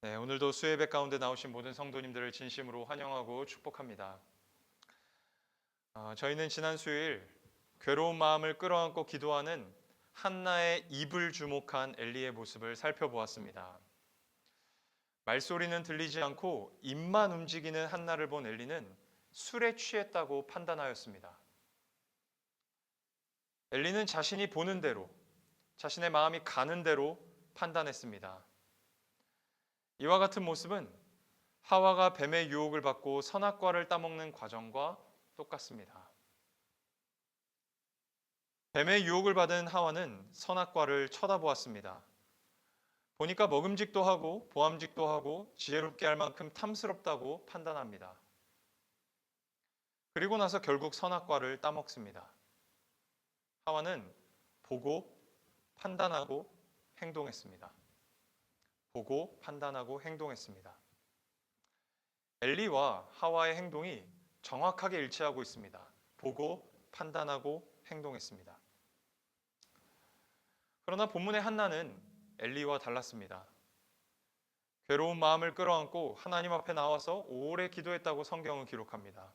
네, 오늘도 수예배 가운데 나오신 모든 성도님들을 진심으로 환영하고 축복합니다. 저희는 지난 수요일 괴로운 마음을 끌어안고 기도하는 한나의 입을 주목한 엘리의 모습을 살펴보았습니다. 말소리는 들리지 않고 입만 움직이는 한나를 본 엘리는 술에 취했다고 판단하였습니다. 엘리는 자신이 보는 대로, 자신의 마음이 가는 대로 판단했습니다. 이와 같은 모습은 하와가 뱀의 유혹을 받고 선악과를 따먹는 과정과 똑같습니다. 뱀의 유혹을 받은 하와는 선악과를 쳐다보았습니다. 보니까 먹음직도 하고 보암직도 하고 지혜롭게 할 만큼 탐스럽다고 판단합니다. 그리고 나서 결국 선악과를 따먹습니다. 하와는 보고 판단하고 행동했습니다. 보고 판단하고 행동했습니다. 엘리와 하와의 행동이 정확하게 일치하고 있습니다. 보고 판단하고 행동했습니다. 그러나 본문의 한나는 엘리와 달랐습니다. 괴로운 마음을 끌어안고 하나님 앞에 나와서 오래 기도했다고 성경은 기록합니다.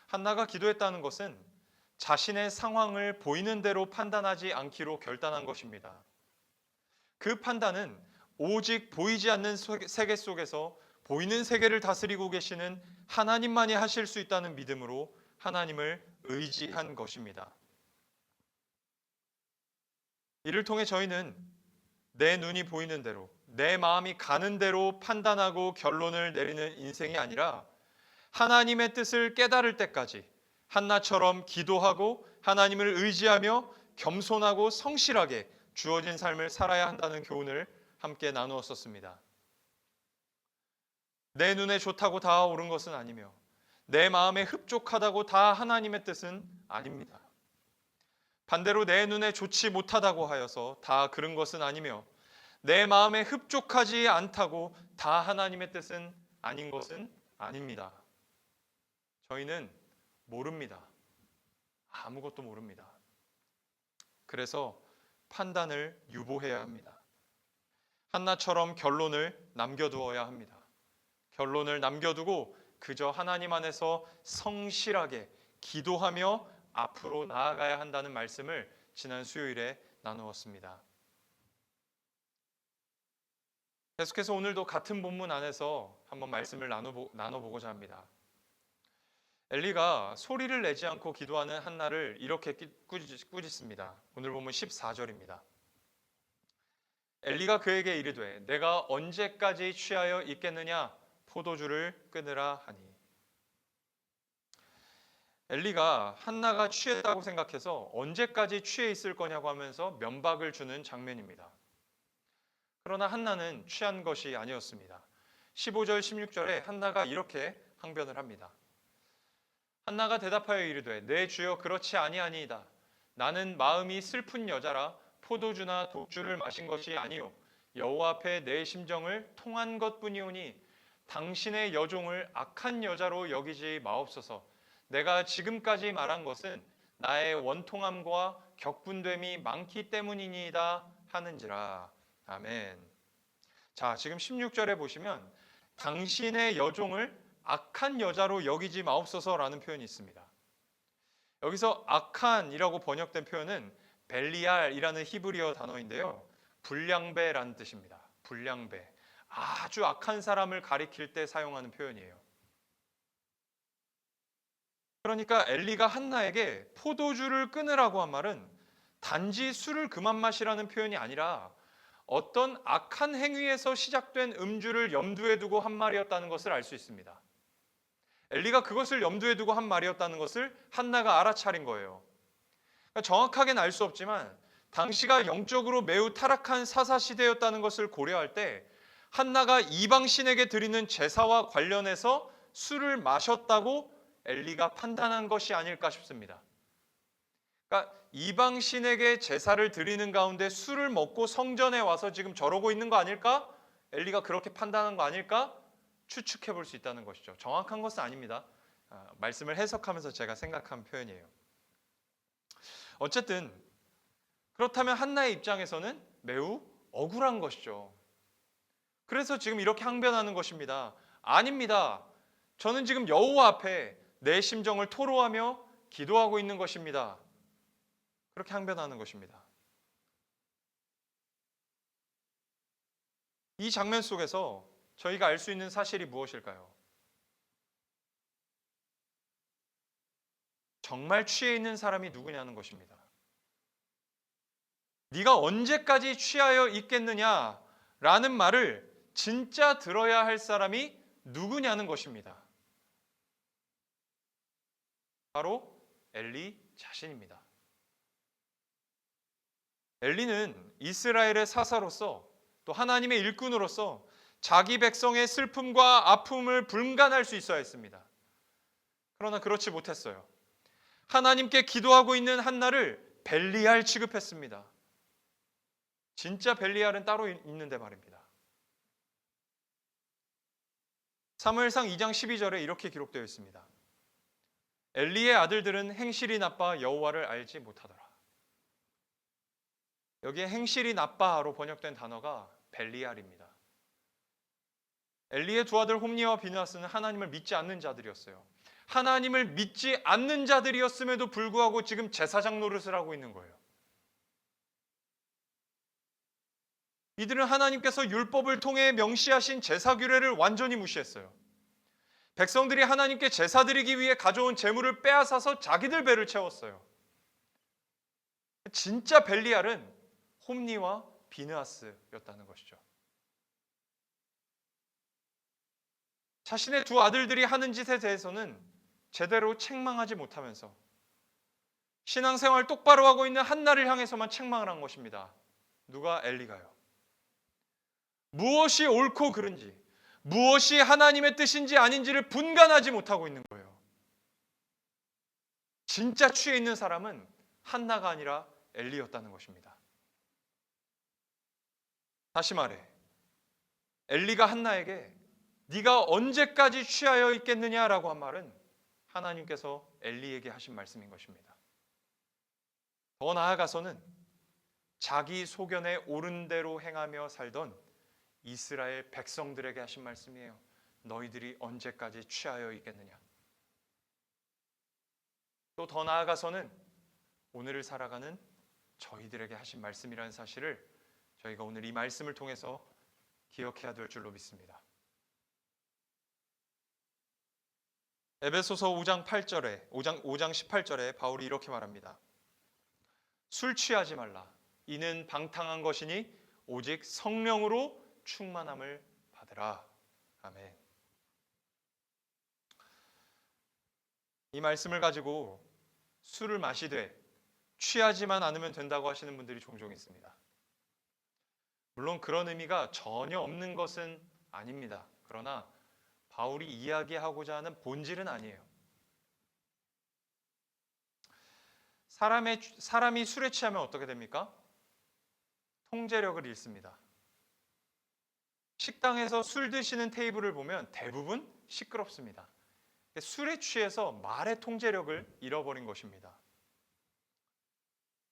한나가 기도했다는 것은 자신의 상황을 보이는 대로 판단하지 않기로 결단한 것입니다. 그 판단은 오직 보이지 않는 세계 속에서 보이는 세계를 다스리고 계시는 하나님만이 하실 수 있다는 믿음으로 하나님을 의지한 것입니다. 이를 통해 저희는 내 눈이 보이는 대로, 내 마음이 가는 대로 판단하고 결론을 내리는 인생이 아니라 하나님의 뜻을 깨달을 때까지 한나처럼 기도하고 하나님을 의지하며 겸손하고 성실하게 주어진 삶을 살아야 한다는 교훈을 함께 나누었었습니다. 내 눈에 좋다고 다 옳은 것은 아니며 내 마음에 흡족하다고 다 하나님의 뜻은 아닙니다. 반대로 내 눈에 좋지 못하다고 하여서 다 그런 것은 아니며 내 마음에 흡족하지 않다고 다 하나님의 뜻은 아닌 것은 아닙니다. 저희는 모릅니다. 아무것도 모릅니다. 그래서 판단을 유보해야 합니다. 한나처럼 결론을 남겨두어야 합니다. 결론을 남겨두고 그저 하나님 안에서 성실하게 기도하며 앞으로 나아가야 한다는 말씀을 지난 수요일에 나누었습니다. 계속해서 오늘도 같은 본문 안에서 한번 말씀을 나눠보고자 합니다. 엘리가 소리를 내지 않고 기도하는 한나를 이렇게 꾸짖습니다. 오늘 본문 14절입니다. 엘리가 그에게 이르되 내가 언제까지 취하여 있겠느냐 포도주를 끊으라 하니. 엘리가 한나가 취했다고 생각해서 언제까지 취해 있을 거냐고 하면서 면박을 주는 장면입니다. 그러나 한나는 취한 것이 아니었습니다. 15절 16절에 한나가 이렇게 항변을 합니다. 한나가 대답하여 이르되 내 주여 그렇지 아니하니이다. 나는 마음이 슬픈 여자라 포도주나 독주를 마신 것이 아니요 여호와 앞에 내 심정을 통한 것뿐이오니 당신의 여종을 악한 여자로 여기지 마옵소서. 내가 지금까지 말한 것은 나의 원통함과 격분됨이 많기 때문이니이다 하는지라. 아멘. 자, 지금 16절에 보시면 당신의 여종을 악한 여자로 여기지 마옵소서라는 표현이 있습니다. 여기서 악한이라고 번역된 표현은 벨리알이라는 히브리어 단어인데요. 불량배라는 뜻입니다. 불량배. 아주 악한 사람을 가리킬 때 사용하는 표현이에요. 그러니까 엘리가 한나에게 포도주를 끊으라고 한 말은 단지 술을 그만 마시라는 표현이 아니라 어떤 악한 행위에서 시작된 음주를 염두에 두고 한 말이었다는 것을 알 수 있습니다. 엘리가 그것을 염두에 두고 한 말이었다는 것을 한나가 알아차린 거예요. 그러니까 정확하게는 알 수 없지만 당시가 영적으로 매우 타락한 사사시대였다는 것을 고려할 때 한나가 이방신에게 드리는 제사와 관련해서 술을 마셨다고 엘리가 판단한 것이 아닐까 싶습니다. 그러니까 이방신에게 제사를 드리는 가운데 술을 먹고 성전에 와서 지금 저러고 있는 거 아닐까? 엘리가 그렇게 판단한 거 아닐까? 추측해 볼 수 있다는 것이죠. 정확한 것은 아닙니다. 말씀을 해석하면서 제가 생각한 표현이에요. 어쨌든 그렇다면 한나의 입장에서는 매우 억울한 것이죠. 그래서 지금 이렇게 항변하는 것입니다. 아닙니다. 저는 지금 여호와 앞에 내 심정을 토로하며 기도하고 있는 것입니다. 그렇게 항변하는 것입니다. 이 장면 속에서 저희가 알 수 있는 사실이 무엇일까요? 정말 취해 있는 사람이 누구냐는 것입니다. 네가 언제까지 취하여 있겠느냐라는 말을 진짜 들어야 할 사람이 누구냐는 것입니다. 바로 엘리 자신입니다. 엘리는 이스라엘의 사사로서 또 하나님의 일꾼으로서 자기 백성의 슬픔과 아픔을 분간할 수 있어야 했습니다. 그러나 그렇지 못했어요. 하나님께 기도하고 있는 한나를 벨리알 취급했습니다. 진짜 벨리알은 따로 있는데 말입니다. 사무엘상 2장 12절에 이렇게 기록되어 있습니다. 엘리의 아들들은 행실이 나빠 여호와를 알지 못하더라. 여기에 행실이 나빠로 번역된 단어가 벨리알입니다. 엘리의 두 아들 홈니와 비느하스는 하나님을 믿지 않는 자들이었어요. 하나님을 믿지 않는 자들이었음에도 불구하고 지금 제사장 노릇을 하고 있는 거예요. 이들은 하나님께서 율법을 통해 명시하신 제사 규례를 완전히 무시했어요. 백성들이 하나님께 제사 드리기 위해 가져온 재물을 빼앗아서 자기들 배를 채웠어요. 진짜 벨리알은 홈니와 비느하스였다는 것이죠. 자신의 두 아들들이 하는 짓에 대해서는 제대로 책망하지 못하면서 신앙생활 똑바로 하고 있는 한나를 향해서만 책망을 한 것입니다. 누가? 엘리가요. 무엇이 옳고 그른지, 무엇이 하나님의 뜻인지 아닌지를 분간하지 못하고 있는 거예요. 진짜 취해 있는 사람은 한나가 아니라 엘리였다는 것입니다. 다시 말해, 엘리가 한나에게 네가 언제까지 취하여 있겠느냐라고 한 말은 하나님께서 엘리에게 하신 말씀인 것입니다. 더 나아가서는 자기 소견에 옳은 대로 행하며 살던 이스라엘 백성들에게 하신 말씀이에요. 너희들이 언제까지 취하여 있겠느냐. 또 더 나아가서는 오늘을 살아가는 저희들에게 하신 말씀이라는 사실을 저희가 오늘 이 말씀을 통해서 기억해야 될 줄로 믿습니다. 에베소서 5장 18절에 바울이 이렇게 말합니다. 술 취하지 말라. 이는 방탕한 것이니 오직 성령으로 충만함을 받으라. 아멘. 이 말씀을 가지고 술을 마시되 취하지만 않으면 된다고 하시는 분들이 종종 있습니다. 물론 그런 의미가 전혀 없는 것은 아닙니다. 그러나 바울이 이야기하고자 하는 본질은 아니에요. 사람이 술에 취하면 어떻게 됩니까? 통제력을 잃습니다. 식당에서 술 드시는 테이블을 보면 대부분 시끄럽습니다. 술에 취해서 말의 통제력을 잃어버린 것입니다.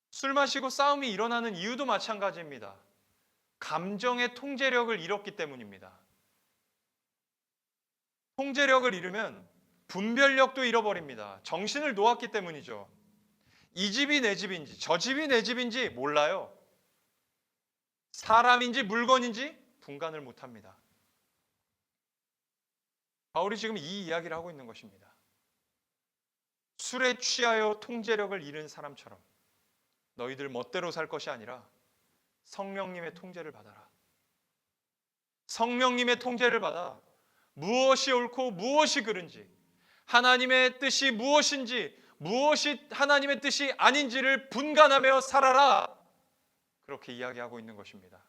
술 마시고 싸움이 일어나는 이유도 마찬가지입니다. 감정의 통제력을 잃었기 때문입니다. 통제력을 잃으면 분별력도 잃어버립니다. 정신을 놓았기 때문이죠. 이 집이 내 집인지 저 집이 내 집인지 몰라요. 사람인지 물건인지 분간을 못합니다. 바울이 지금 이 이야기를 하고 있는 것입니다. 술에 취하여 통제력을 잃은 사람처럼 너희들 멋대로 살 것이 아니라 성령님의 통제를 받아라. 성령님의 통제를 받아 무엇이 옳고 무엇이 그른지, 하나님의 뜻이 무엇인지, 무엇이 하나님의 뜻이 아닌지를 분간하며 살아라. 그렇게 이야기하고 있는 것입니다.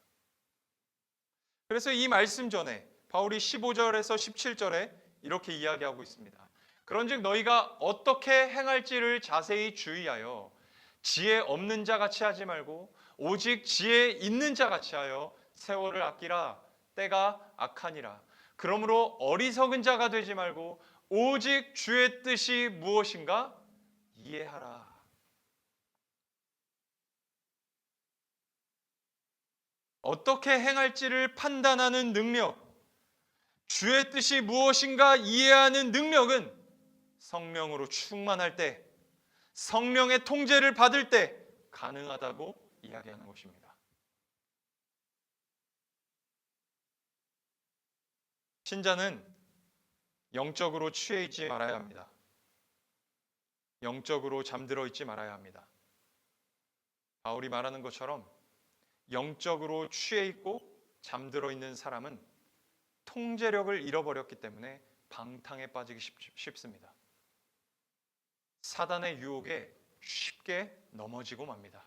그래서 이 말씀 전에 바울이 15절에서 17절에 이렇게 이야기하고 있습니다. 그런즉 너희가 어떻게 행할지를 자세히 주의하여 지혜 없는 자 같이 하지 말고 오직 지혜 있는 자 같이 하여 세월을 아끼라. 때가 악하니라. 그러므로 어리석은 자가 되지 말고 오직 주의 뜻이 무엇인가 이해하라. 어떻게 행할지를 판단하는 능력, 주의 뜻이 무엇인가 이해하는 능력은 성령으로 충만할 때, 성령의 통제를 받을 때 가능하다고 이야기하는 것입니다. 신자는 영적으로 취해 있지 말아야 합니다. 영적으로 잠들어 있지 말아야 합니다. 바울이 말하는 것처럼 영적으로 취해 있고 잠들어 있는 사람은 통제력을 잃어버렸기 때문에 방탕에 빠지기 쉽습니다. 사단의 유혹에 쉽게 넘어지고 맙니다.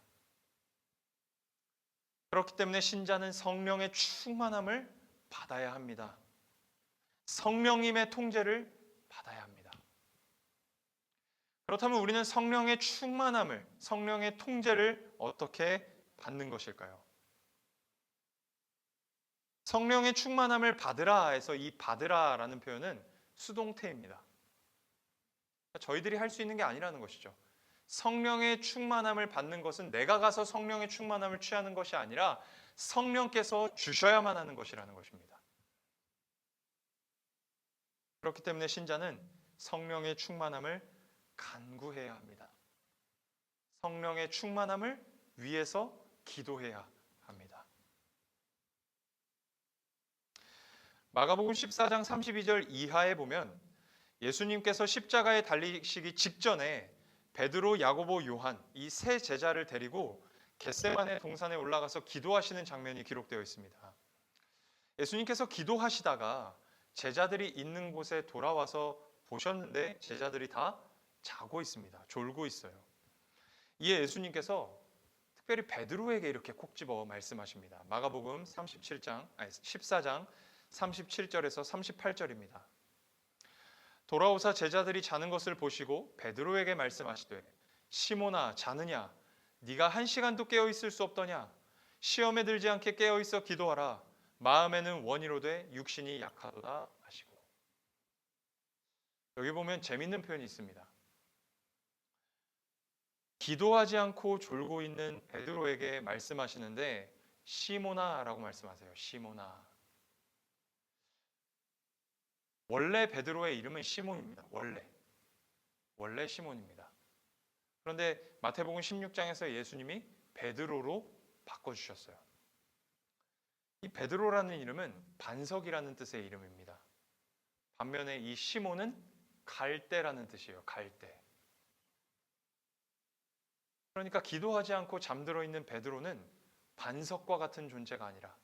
그렇기 때문에 신자는 성령의 충만함을 받아야 합니다. 성령님의 통제를 받아야 합니다. 그렇다면 우리는 성령의 충만함을, 성령의 통제를 어떻게 받는 것일까요? 성령의 충만함을 받으라 해서 이 받으라라는 표현은 수동태입니다. 저희들이 할 수 있는 게 아니라는 것이죠. 성령의 충만함을 받는 것은 내가 가서 성령의 충만함을 취하는 것이 아니라 성령께서 주셔야만 하는 것이라는 것입니다. 그렇기 때문에 신자는 성령의 충만함을 간구해야 합니다. 성령의 충만함을 위해서 기도해야 합니다. 마가복음 14장 32절 이하에 보면 예수님께서 십자가에 달리시기 직전에 베드로, 야고보, 요한 이 세 제자를 데리고 겟세마네 동산에 올라가서 기도하시는 장면이 기록되어 있습니다. 예수님께서 기도하시다가 제자들이 있는 곳에 돌아와서 보셨는데 제자들이 다 자고 있습니다. 졸고 있어요. 이에 예수님께서 특별히 베드로에게 이렇게 콕 집어 말씀하십니다. 마가복음 14장 37절에서 38절입니다. 돌아오사 제자들이 자는 것을 보시고 베드로에게 말씀하시되 시몬아 자느냐 네가 1시간도 깨어 있을 수 없더냐 시험에 들지 않게 깨어 있어 기도하라 마음에는 원이로되 육신이 약하도다 하시고. 여기 보면 재밌는 표현이 있습니다. 기도하지 않고 졸고 있는 베드로에게 말씀하시는데 시몬아라고 말씀하세요. 시몬아. 원래 베드로의 이름은 시몬입니다. 원래 시몬입니다. 그런데 마태복음 16장에서 예수님이 베드로로 바꿔주셨어요. 이 베드로라는 이름은 반석이라는 뜻의 이름입니다. 반면에 이 시몬은 갈대라는 뜻이에요. 갈대. 그러니까 기도하지 않고 잠들어 있는 베드로는 반석과 같은 존재가 아니라,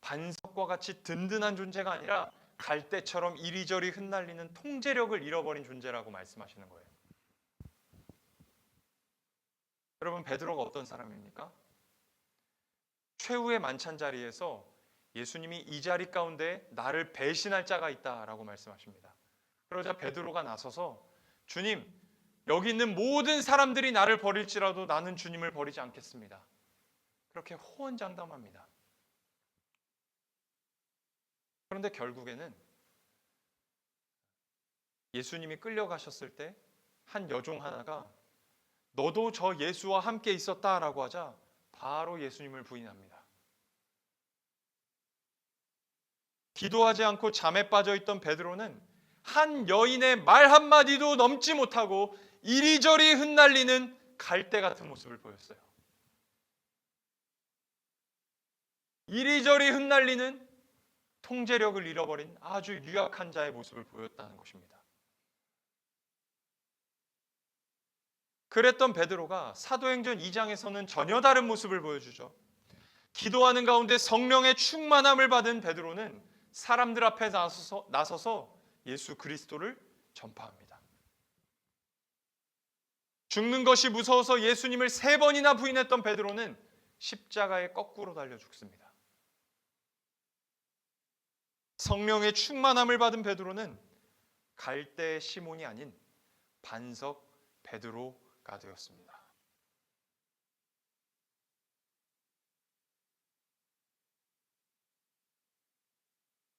반석과 같이 든든한 존재가 아니라 갈대처럼 이리저리 흩날리는 통제력을 잃어버린 존재라고 말씀하시는 거예요. 여러분, 베드로가 어떤 사람입니까? 최후의 만찬 자리에서 예수님이 이 자리 가운데 나를 배신할 자가 있다라고 말씀하십니다. 그러자 베드로가 나서서 주님, 여기 있는 모든 사람들이 나를 버릴지라도 나는 주님을 버리지 않겠습니다. 그렇게 호언장담합니다. 그런데 결국에는 예수님이 끌려가셨을 때 한 여종 하나가 너도 저 예수와 함께 있었다라고 하자 바로 예수님을 부인합니다. 기도하지 않고 잠에 빠져 있던 베드로는 한 여인의 말 한마디도 넘지 못하고 이리저리 흩날리는 갈대 같은 모습을 보였어요. 이리저리 흩날리는 통제력을 잃어버린 아주 유약한 자의 모습을 보였다는 것입니다. 그랬던 베드로가 사도행전 2장에서는 전혀 다른 모습을 보여주죠. 기도하는 가운데 성령의 충만함을 받은 베드로는 사람들 앞에 나서서 예수 그리스도를 전파합니다. 죽는 것이 무서워서 예수님을 3번이나 부인했던 베드로는 십자가에 거꾸로 달려 죽습니다. 성령의 충만함을 받은 베드로는 갈대 시몬이 아닌 반석 베드로가 되었습니다.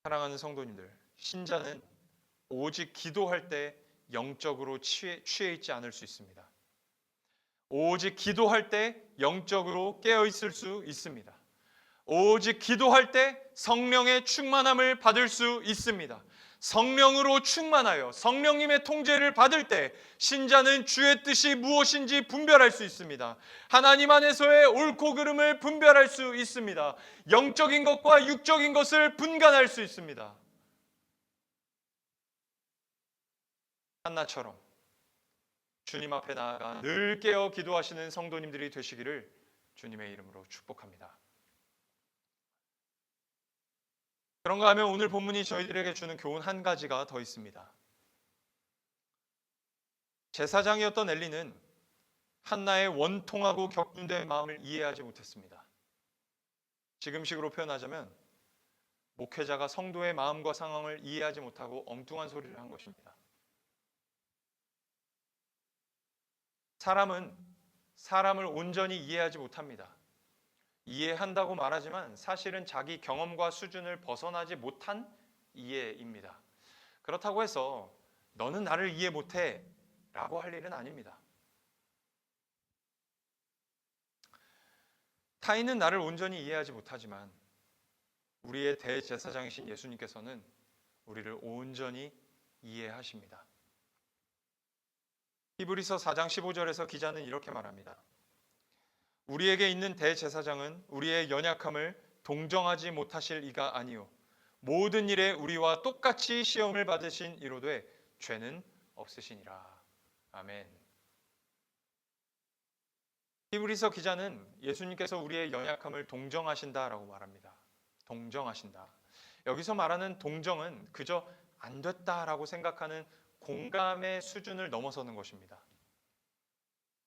사랑하는 성도님들, 신자는 오직 기도할 때 영적으로 취해 있지 않을 수 있습니다. 오직 기도할 때 영적으로 깨어 있을 수 있습니다. 오직 기도할 때 성령의 충만함을 받을 수 있습니다. 성령으로 충만하여 성령님의 통제를 받을 때 신자는 주의 뜻이 무엇인지 분별할 수 있습니다. 하나님 안에서의 옳고 그름을 분별할 수 있습니다. 영적인 것과 육적인 것을 분간할 수 있습니다. 한나처럼 주님 앞에 나아가 늘 깨어 기도하시는 성도님들이 되시기를 주님의 이름으로 축복합니다. 그런가 하면 오늘 본문이 저희들에게 주는 교훈 한 가지가 더 있습니다. 제사장이었던 엘리는 한나의 원통하고 격분된 마음을 이해하지 못했습니다. 지금식으로 표현하자면 목회자가 성도의 마음과 상황을 이해하지 못하고 엉뚱한 소리를 한 것입니다. 사람은 사람을 온전히 이해하지 못합니다. 이해한다고 말하지만 사실은 자기 경험과 수준을 벗어나지 못한 이해입니다. 그렇다고 해서 너는 나를 이해 못해 라고 할 일은 아닙니다. 타인은 나를 온전히 이해하지 못하지만 우리의 대제사장이신 예수님께서는 우리를 온전히 이해하십니다. 히브리서 4장 15절에서 기자는 이렇게 말합니다. 우리에게 있는 대제사장은 우리의 연약함을 동정하지 못하실 이가 아니요 모든 일에 우리와 똑같이 시험을 받으신 이로되 죄는 없으시니라. 아멘. 히브리서 기자는 예수님께서 우리의 연약함을 동정하신다라고 말합니다. 동정하신다. 여기서 말하는 동정은 그저 안 됐다라고 생각하는 공감의 수준을 넘어서는 것입니다.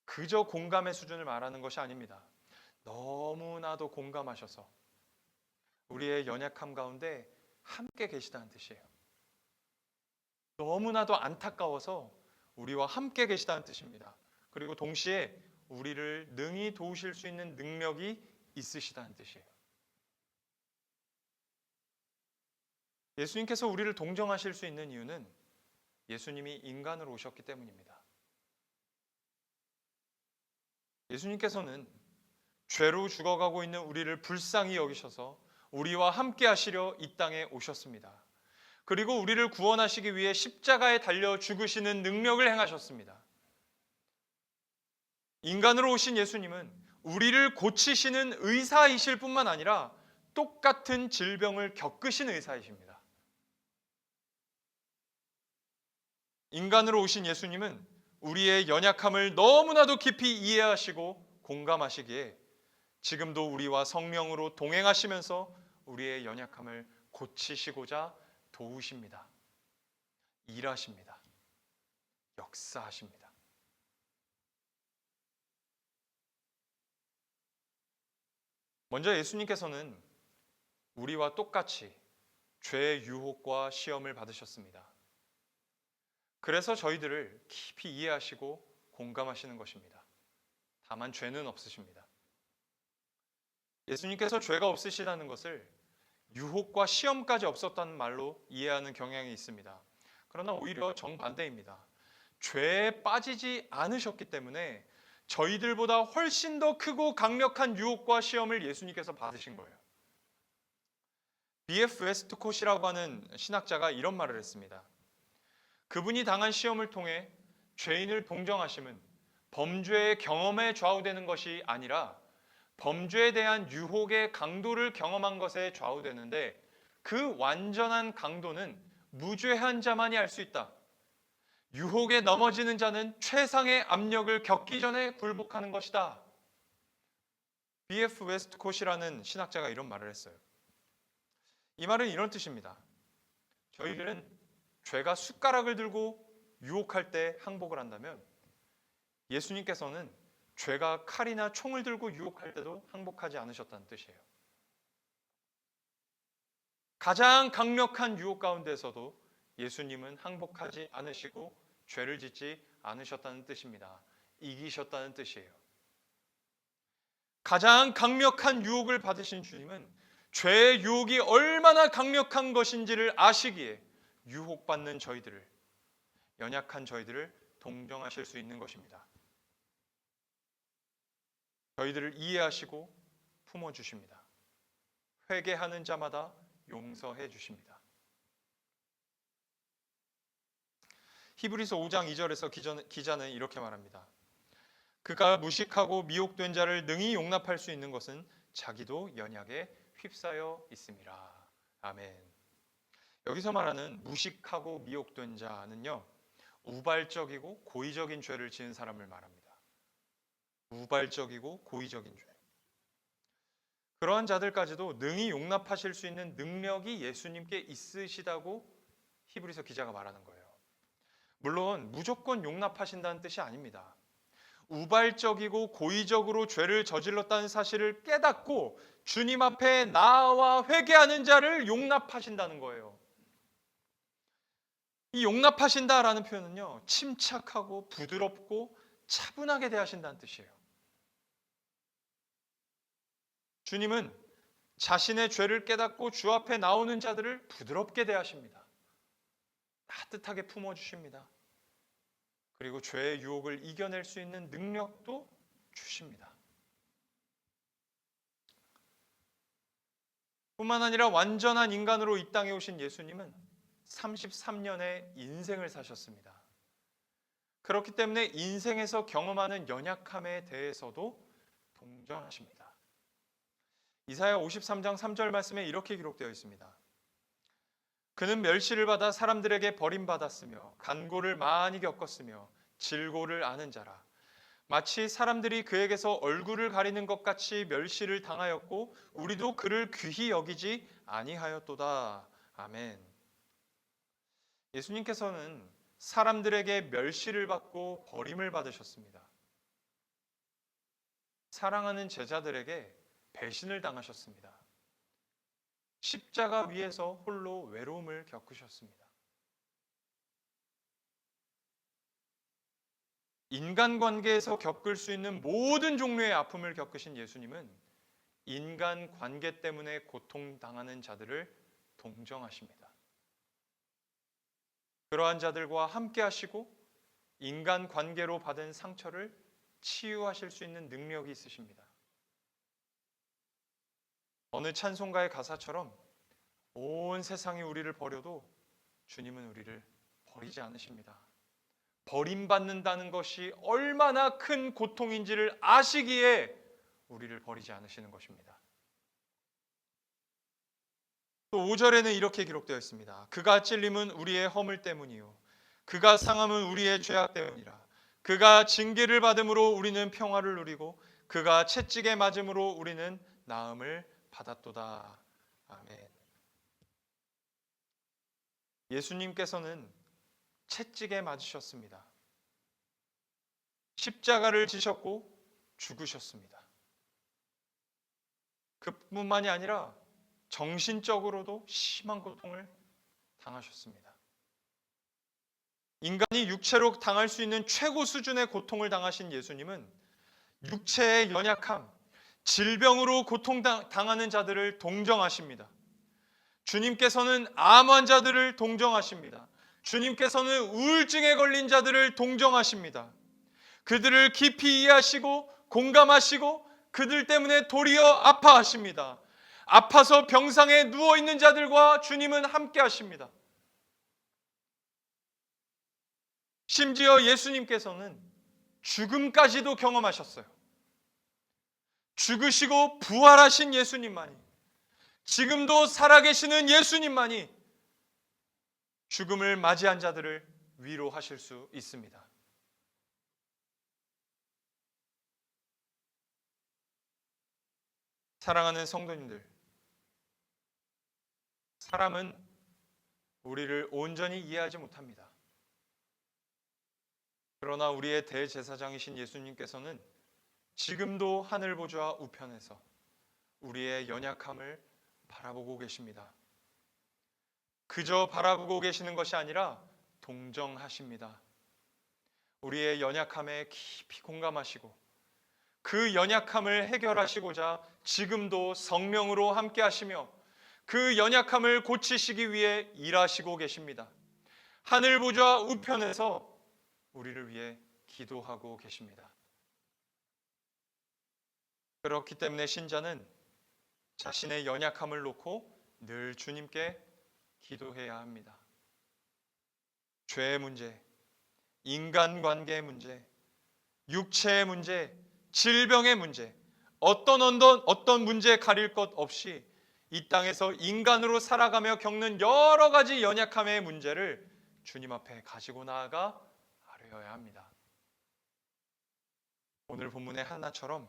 그저 공감의 수준을 말하는 것이 아닙니다. 너무나도 공감하셔서 우리의 연약함 가운데 함께 계시다는 뜻이에요. 너무나도 안타까워서 우리와 함께 계시다는 뜻입니다. 그리고 동시에 우리를 능히 도우실 수 있는 능력이 있으시다는 뜻이에요. 예수님께서 우리를 동정하실 수 있는 이유는 예수님이 인간으로 오셨기 때문입니다. 예수님께서는 죄로 죽어가고 있는 우리를 불쌍히 여기셔서 우리와 함께 하시려 이 땅에 오셨습니다. 그리고 우리를 구원하시기 위해 십자가에 달려 죽으시는 능력을 행하셨습니다. 인간으로 오신 예수님은 우리를 고치시는 의사이실 뿐만 아니라 똑같은 질병을 겪으신 의사이십니다. 인간으로 오신 예수님은 우리의 연약함을 너무나도 깊이 이해하시고 공감하시기에 지금도 우리와 성령으로 동행하시면서 우리의 연약함을 고치시고자 도우십니다. 일하십니다. 역사하십니다. 먼저 예수님께서는 우리와 똑같이 죄의 유혹과 시험을 받으셨습니다. 그래서 저희들을 깊이 이해하시고 공감하시는 것입니다. 다만 죄는 없으십니다. 예수님께서 죄가 없으시다는 것을 유혹과 시험까지 없었다는 말로 이해하는 경향이 있습니다. 그러나 오히려 정반대입니다. 죄에 빠지지 않으셨기 때문에 저희들보다 훨씬 더 크고 강력한 유혹과 시험을 예수님께서 받으신 거예요. B.F. 웨스트콧이라고 하는 신학자가 이런 말을 했습니다. 그분이 당한 시험을 통해 죄인을 동정하심은 범죄의 경험에 좌우되는 것이 아니라 범죄에 대한 유혹의 강도를 경험한 것에 좌우되는데 그 완전한 강도는 무죄한 자만이 알 수 있다. 유혹에 넘어지는 자는 최상의 압력을 겪기 전에 굴복하는 것이다. B.F. 웨스트콧이라는 신학자가 이런 말을 했어요. 이 말은 이런 뜻입니다. 저희들은 죄가 숟가락을 들고 유혹할 때 항복을 한다면 예수님께서는 죄가 칼이나 총을 들고 유혹할 때도 항복하지 않으셨다는 뜻이에요. 가장 강력한 유혹 가운데서도 예수님은 항복하지 않으시고 죄를 짓지 않으셨다는 뜻입니다. 이기셨다는 뜻이에요. 가장 강력한 유혹을 받으신 주님은 죄의 유혹이 얼마나 강력한 것인지를 아시기에 유혹받는 저희들을, 연약한 저희들을 동정하실 수 있는 것입니다. 저희들을 이해하시고 품어주십니다. 회개하는 자마다 용서해 주십니다. 히브리서 5장 2절에서 기자는 이렇게 말합니다. 그가 무식하고 미혹된 자를 능히 용납할 수 있는 것은 자기도 연약에 휩싸여 있음이라. 아멘. 여기서 말하는 무식하고 미혹된 자는요, 우발적이고 고의적인 죄를 지은 사람을 말합니다. 우발적이고 고의적인 죄. 그러한 자들까지도 능히 용납하실 수 있는 능력이 예수님께 있으시다고 히브리서 기자가 말하는 거예요. 물론 무조건 용납하신다는 뜻이 아닙니다. 우발적이고 고의적으로 죄를 저질렀다는 사실을 깨닫고 주님 앞에 나와 회개하는 자를 용납하신다는 거예요. 이 용납하신다라는 표현은요, 침착하고 부드럽고 차분하게 대하신다는 뜻이에요. 주님은 자신의 죄를 깨닫고 주 앞에 나오는 자들을 부드럽게 대하십니다. 따뜻하게 품어주십니다. 그리고 죄의 유혹을 이겨낼 수 있는 능력도 주십니다. 뿐만 아니라 완전한 인간으로 이 땅에 오신 예수님은 33년의 인생을 사셨습니다. 그렇기 때문에 인생에서 경험하는 연약함에 대해서도 동정하십니다. 이사야 53장 3절 말씀에 이렇게 기록되어 있습니다. 그는 멸시를 받아 사람들에게 버림받았으며 간고를 많이 겪었으며 질고를 아는 자라. 마치 사람들이 그에게서 얼굴을 가리는 것 같이 멸시를 당하였고 우리도 그를 귀히 여기지 아니하였도다. 아멘. 예수님께서는 사람들에게 멸시를 받고 버림을 받으셨습니다. 사랑하는 제자들에게 배신을 당하셨습니다. 십자가 위에서 홀로 외로움을 겪으셨습니다. 인간관계에서 겪을 수 있는 모든 종류의 아픔을 겪으신 예수님은 인간관계 때문에 고통당하는 자들을 동정하십니다. 그러한 자들과 함께 하시고 인간관계로 받은 상처를 치유하실 수 있는 능력이 있으십니다. 어느 찬송가의 가사처럼 온 세상이 우리를 버려도 주님은 우리를 버리지 않으십니다. 버림받는다는 것이 얼마나 큰 고통인지를 아시기에 우리를 버리지 않으시는 것입니다. 또 5절에는 이렇게 기록되어 있습니다. 그가 찔림은 우리의 허물 때문이요 그가 상함은 우리의 죄악 때문이라. 그가 징계를 받음으로 우리는 평화를 누리고 그가 채찍에 맞음으로 우리는 나음을 받았도다. 아멘. 예수님께서는 채찍에 맞으셨습니다. 십자가를 지셨고 죽으셨습니다. 그뿐만이 아니라 정신적으로도 심한 고통을 당하셨습니다. 인간이 육체로 당할 수 있는 최고 수준의 고통을 당하신 예수님은 육체의 연약함, 질병으로 고통당하는 자들을 동정하십니다. 주님께서는 암 환자들을 동정하십니다. 주님께서는 우울증에 걸린 자들을 동정하십니다. 그들을 깊이 이해하시고 공감하시고 그들 때문에 도리어 아파하십니다. 아파서 병상에 누워있는 자들과 주님은 함께 하십니다. 심지어 예수님께서는 죽음까지도 경험하셨어요. 죽으시고 부활하신 예수님만이, 지금도 살아계시는 예수님만이 죽음을 맞이한 자들을 위로하실 수 있습니다. 사랑하는 성도님들, 사람은 우리를 온전히 이해하지 못합니다. 그러나 우리의 대제사장이신 예수님께서는 지금도 하늘 보좌 우편에서 우리의 연약함을 바라보고 계십니다. 그저 바라보고 계시는 것이 아니라 동정하십니다. 우리의 연약함에 깊이 공감하시고 그 연약함을 해결하시고자 지금도 성령으로 함께 하시며 그 연약함을 고치시기 위해 일하시고 계십니다. 하늘 보좌 우편에서 우리를 위해 기도하고 계십니다. 그렇기 때문에 신자는 자신의 연약함을 놓고 늘 주님께 기도해야 합니다. 죄의 문제, 인간관계의 문제, 육체의 문제, 질병의 문제, 어떤 문제에 가릴 것 없이 이 땅에서 인간으로 살아가며 겪는 여러 가지 연약함의 문제를 주님 앞에 가지고 나아가 아뢰어야 합니다. 오늘 본문의 한나처럼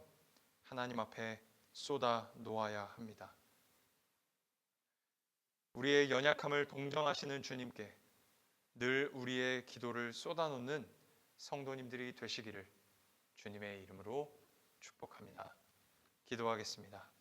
하나님 앞에 쏟아 놓아야 합니다. 우리의 연약함을 동정하시는 주님께 늘 우리의 기도를 쏟아놓는 성도님들이 되시기를 주님의 이름으로 축복합니다. 기도하겠습니다.